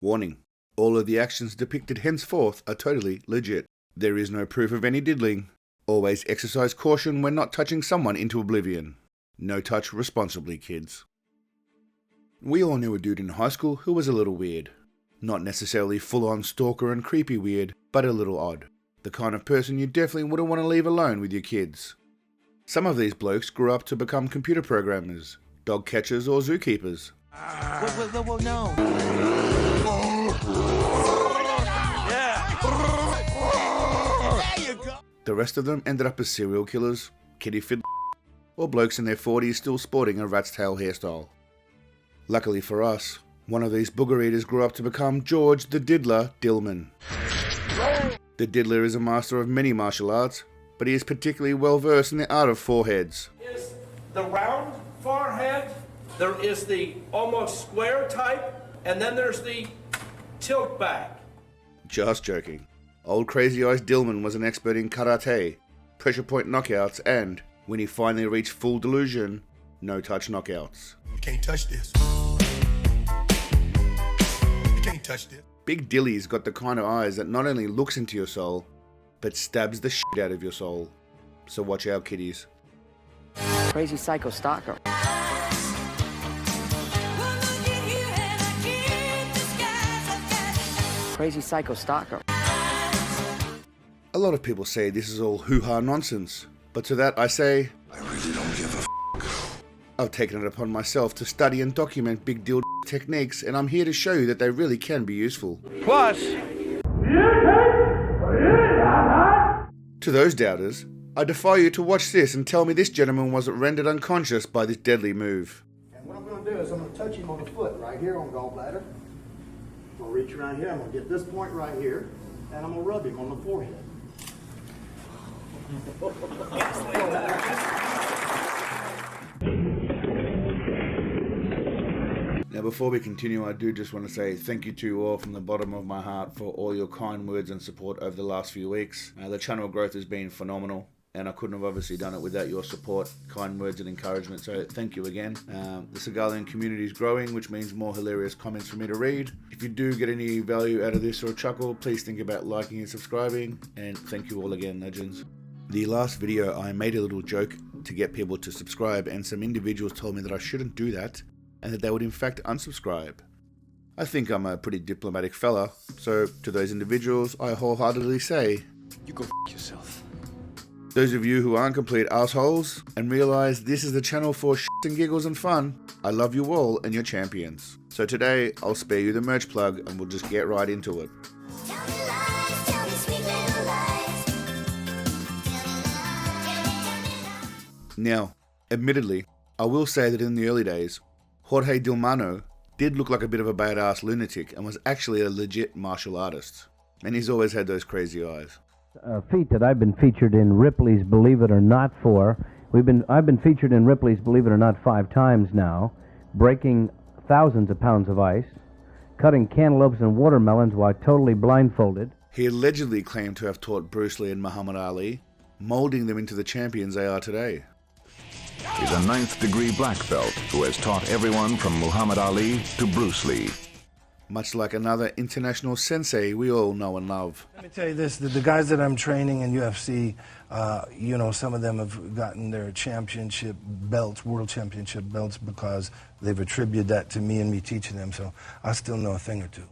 Warning: all of the actions depicted henceforth are totally legit. There is no proof of any diddling. Always exercise caution when not touching someone into oblivion. No touch responsibly, kids. We all knew a dude in high school who was a little weird. Not necessarily full-on stalker and creepy weird, but a little odd. The kind of person you definitely wouldn't want to leave alone with your kids. Some of these blokes grew up to become computer programmers, dog catchers or zookeepers. Whoa, no. There you go. The rest of them ended up as serial killers, kitty fiddlers, or blokes in their 40s still sporting a rat's tail hairstyle. Luckily for us, one of these booger eaters grew up to become George the Diddler Dillman. The Diddler is a master of many martial arts, but he is particularly well versed in the art of foreheads. Is the round forehead, there is the almost square type, and then there's the tilt back. Just joking. Old Crazy Eyes Dillman was an expert in karate, pressure point knockouts, and, when he finally reached full delusion, no-touch knockouts. You can't touch this. You can't touch this. Big Dilly's got the kind of eyes that not only looks into your soul, but stabs the shit out of your soul. So watch out, kiddies. Crazy psycho stalker. Crazy psycho stalker. A lot of people say this is all hoo-ha nonsense, but to that I say, I really don't give a I've taken it upon myself to study and document big deal techniques, and I'm here to show you that they really can be useful. Plus, to those doubters, I defy you to watch this and tell me this gentleman wasn't rendered unconscious by this deadly move. And what I'm going to do is I'm going to touch him on the foot right here on gallbladder. I'm going to reach around here. I'm going to get this point right here, and I'm going to rub him on the forehead. Now before we continue, I do just want to say thank you to you all from the bottom of my heart for all your kind words and support over the last few weeks. The channel growth has been phenomenal, and I couldn't have obviously done it without your support, kind words and encouragement, so thank you again. The Seagalian community is growing, which means more hilarious comments for me to read. If you do get any value out of this or a chuckle, please think about liking and subscribing, and thank you all again, legends. The last video I made a little joke to get people to subscribe, and some individuals told me that I shouldn't do that, and that they would in fact unsubscribe. I think I'm a pretty diplomatic fella, so to those individuals I wholeheartedly say, You go f yourself. those of you who aren't complete assholes and realize this is the channel for shits and giggles and fun, I love you all and you're champions. So today I'll spare you the merch plug and we'll just get right into it. Now, admittedly, I will say that in the early days, Jorge Dillman did look like a bit of a badass lunatic and was actually a legit martial artist. And he's always had those crazy eyes. A feat that I've been featured in Ripley's Believe It or Not for. I've been featured in Ripley's Believe It or Not 5 times now, breaking thousands of pounds of ice, cutting cantaloupes and watermelons while totally blindfolded. He allegedly claimed to have taught Bruce Lee and Muhammad Ali, molding them into the champions they are today. He's a 9th degree black belt who has taught everyone from Muhammad Ali to Bruce Lee. Much like another international sensei we all know and love. Let me tell you this, the guys that I'm training in UFC, you know, some of them have gotten their championship belts, world championship belts, because they've attributed that to me and me teaching them, so I still know a thing or two.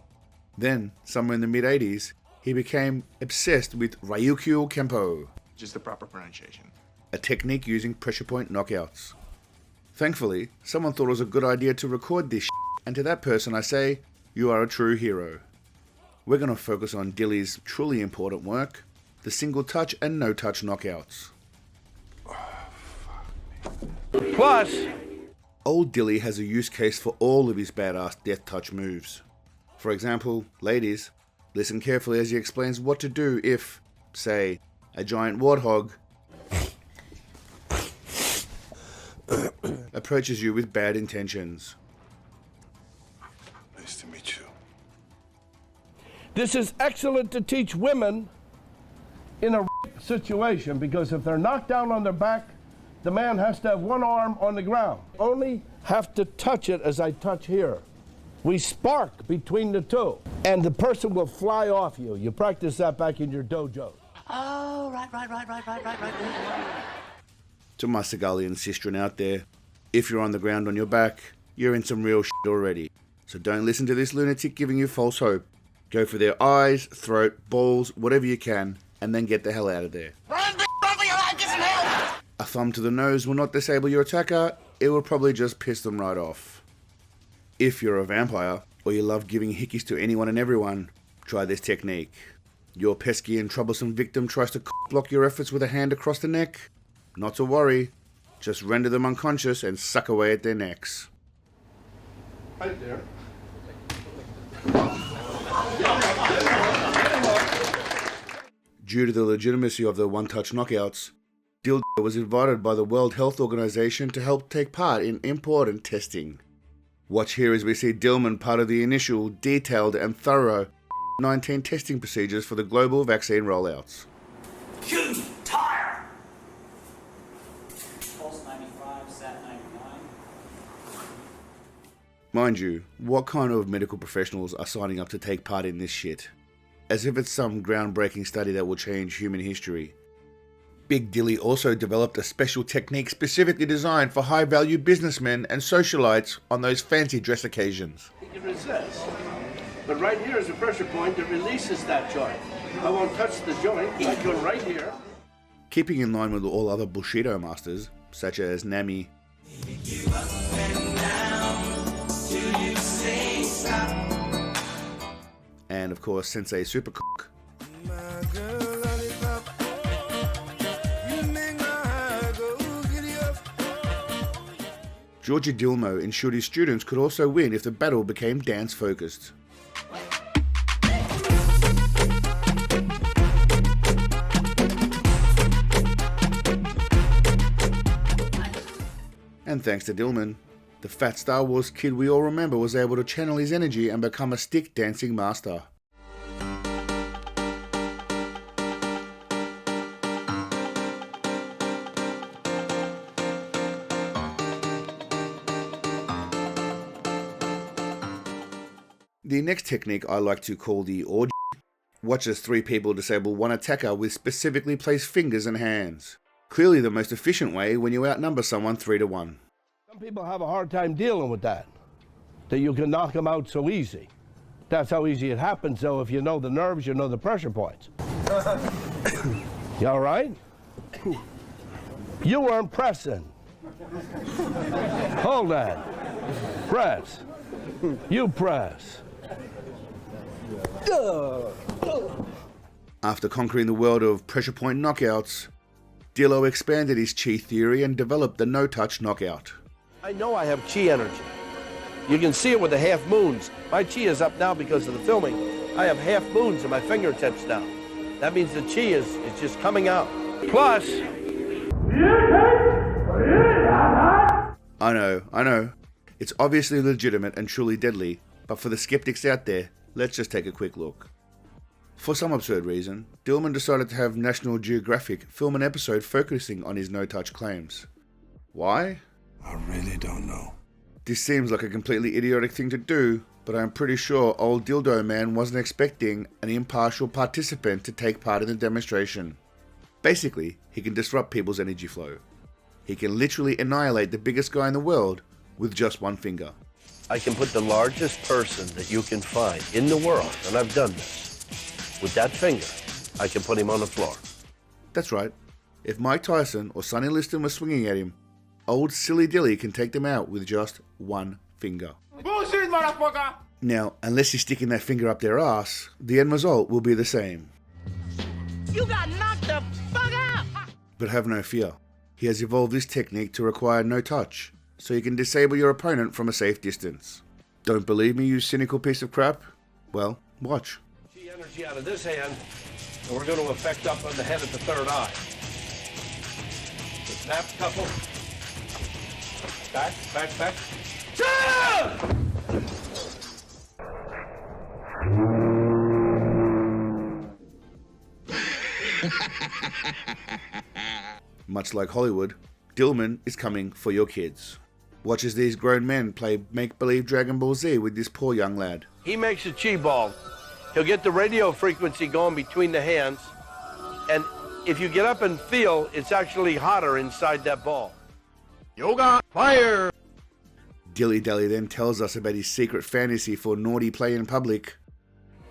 Then, somewhere in the mid-80s, he became obsessed with Ryukyu Kempo. Just the proper pronunciation. A technique using pressure point knockouts. Thankfully, someone thought it was a good idea to record this and to that person I say, you are a true hero. We're going to focus on Dilly's truly important work, the single touch and no touch knockouts. plus, Old Dilly has a use case for all of his badass death touch moves. For example, ladies, listen carefully as he explains what to do if, say, a giant warthog approaches you with bad intentions. Nice to meet you. this is excellent to teach women in a situation, because if they're knocked down on their back, the man has to have one arm on the ground. Only have to touch it as I touch here. We spark between the two, and the person will fly off you. You practice that back in your dojo. Oh, right. To my Seagalian sistren out there, if you're on the ground on your back, you're in some real shit already. So don't listen to this lunatic giving you false hope. Go for their eyes, throat, balls, whatever you can, and then get the hell out of there. Run for your life, get some help! A thumb to the nose will not disable your attacker, it will probably just piss them right off. If you're a vampire, or you love giving hickeys to anyone and everyone, try this technique. Your pesky and troublesome victim tries to block your efforts with a hand across the neck. Not to worry, just render them unconscious and suck away at their necks. Right there. Due to the legitimacy of the one-touch knockouts, Dildo was invited by the World Health Organization to help take part in important testing. Watch here as we see Dillman part of the initial, detailed and thorough 19 testing procedures for the global vaccine rollouts. Shoot! Tire! Pulse 95, Sat 99. Mind you, what kind of medical professionals are signing up to take part in this shit? As if it's some groundbreaking study that will change human history. Big Dilly also developed a special technique specifically designed for high-value businessmen and socialites on those fancy dress occasions. You can resist. But right here is a pressure point that releases that joint. I won't touch the joint. I go right here. Keeping in line with all other Bullshido masters, such as Nami, and of course Sensei Supercook. Georgie Dillmo ensured his students could also win if the battle became dance-focused. And thanks to Dillman, the fat Star Wars kid we all remember was able to channel his energy and become a stick dancing master. The next technique I like to call the orgy. Watch as 3 people disable one attacker with specifically placed fingers and hands. Clearly the most efficient way when you outnumber someone 3 to 1. Some people have a hard time dealing with that you can knock them out so easy. That's how easy it happens, though. If you know the nerves, you know the pressure points. You all right? You weren't pressing. Hold that. Press. You press. After conquering the world of pressure point knockouts, Dillo expanded his chi theory and developed the no-touch knockout. I know I have chi energy. You can see it with the half moons. My chi is up now because of the filming. I have half moons in my fingertips now. That means the chi is just coming out. Plus... I know. It's obviously legitimate and truly deadly, but for the skeptics out there, let's just take a quick look. For some absurd reason, Dillman decided to have National Geographic film an episode focusing on his no-touch claims. Why? I really don't know. This seems like a completely idiotic thing to do, but I'm pretty sure old Dildo Man wasn't expecting an impartial participant to take part in the demonstration. Basically, he can disrupt people's energy flow. He can literally annihilate the biggest guy in the world with just one finger. I can put the largest person that you can find in the world, and I've done this. With that finger, I can put him on the floor. That's right. If Mike Tyson or Sonny Liston were swinging at him, old silly Dilly can take them out with just one finger. Bullshit, motherfucker! Now, unless you're sticking that finger up their ass, the end result will be the same. You got knocked the fuck out! But have no fear. He has evolved this technique to require no touch, so you can disable your opponent from a safe distance. Don't believe me, you cynical piece of crap? Well, watch. The energy out of this hand, and we're going to affect up on the head at the third eye. The snap couple. Back. Much like Hollywood, Dillman is coming for your kids. Watch as these grown men play make-believe Dragon Ball Z with this poor young lad. He makes a chi ball. He'll get the radio frequency going between the hands, and if you get up and feel, it's actually hotter inside that ball. Yoga, fire! Dilly then tells us about his secret fantasy for naughty play in public.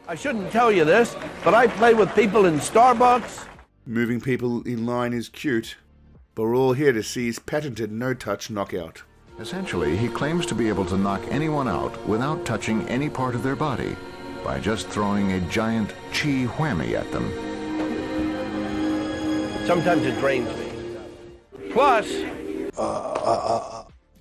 I shouldn't tell you this, but I play with people in Starbucks. Moving people in line is cute, but we're all here to see his patented no-touch knockout. Essentially, he claims to be able to knock anyone out without touching any part of their body by just throwing a giant chi whammy at them. Sometimes it drains me. Plus...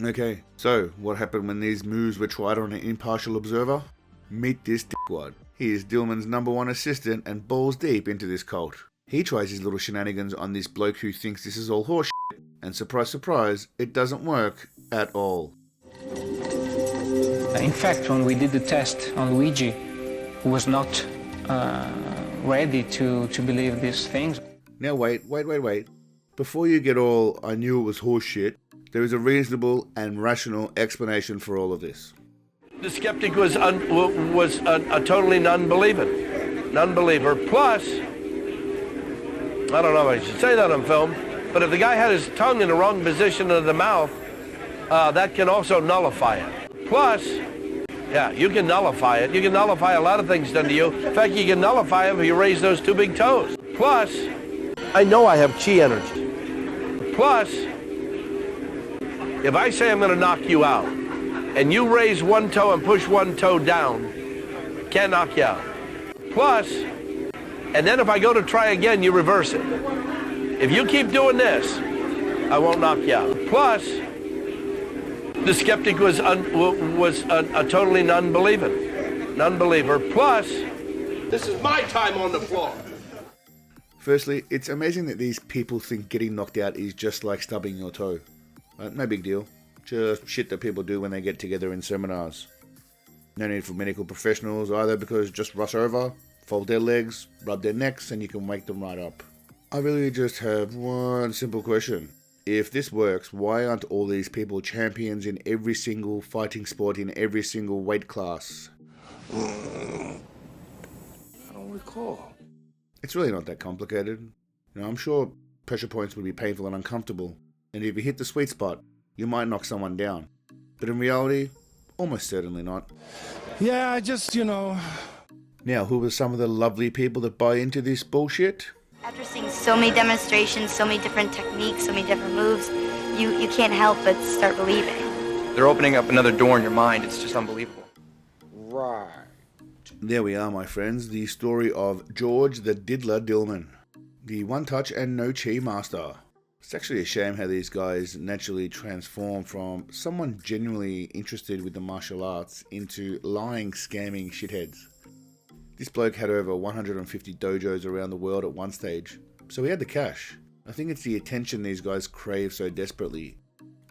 Okay, so what happened when these moves were tried on an impartial observer? Meet this dickwad. He is Dillman's #1 assistant and balls deep into this cult. He tries his little shenanigans on this bloke who thinks this is all horse shit, and surprise surprise, it doesn't work at all. In fact, when we did the test on Luigi, who was not ready to believe these things. Now wait. Before you get all, I knew it was horse shit, there is a reasonable and rational explanation for all of this. The skeptic was a totally non-believer. Plus, I don't know if I should say that on film, but if the guy had his tongue in the wrong position of the mouth, that can also nullify it. Plus, yeah, you can nullify it. You can nullify a lot of things done to you. In fact, you can nullify them if you raise those two big toes. Plus, I know I have chi energy. Plus, if I say I'm going to knock you out, and you raise one toe and push one toe down, can't knock you out. Plus, and then if I go to try again, you reverse it. If you keep doing this, I won't knock you out. Plus, the skeptic was a totally non-believer. Plus, this is my time on the floor. Firstly, it's amazing that these people think getting knocked out is just like stubbing your toe. No big deal. Just shit that people do when they get together in seminars. No need for medical professionals either, because just rush over, fold their legs, rub their necks, and you can wake them right up. I really just have one simple question. If this works, why aren't all these people champions in every single fighting sport in every single weight class? I don't recall. It's really not that complicated. I'm sure pressure points would be painful and uncomfortable, and if you hit the sweet spot, you might knock someone down. But in reality, almost certainly not. Yeah, I just, Now, who are some of the lovely people that buy into this bullshit? After seeing so many demonstrations, so many different techniques, so many different moves, you can't help but start believing. They're opening up another door in your mind. It's just unbelievable. Right. There we are, my friends. The story of George the Diddler Dillman, the one-touch and no-chi master. It's actually a shame how these guys naturally transform from someone genuinely interested with the martial arts into lying, scamming shitheads. This bloke had over 150 dojos around the world at one stage, so he had the cash. I think it's the attention these guys crave so desperately.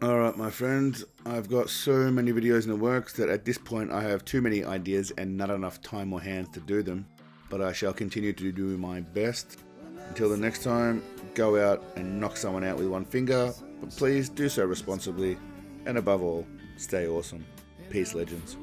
Alright my friends, I've got so many videos in the works that at this point I have too many ideas and not enough time or hands to do them, but I shall continue to do my best. Until the next time, go out and knock someone out with one finger, but please do so responsibly, and above all, stay awesome. Peace, legends.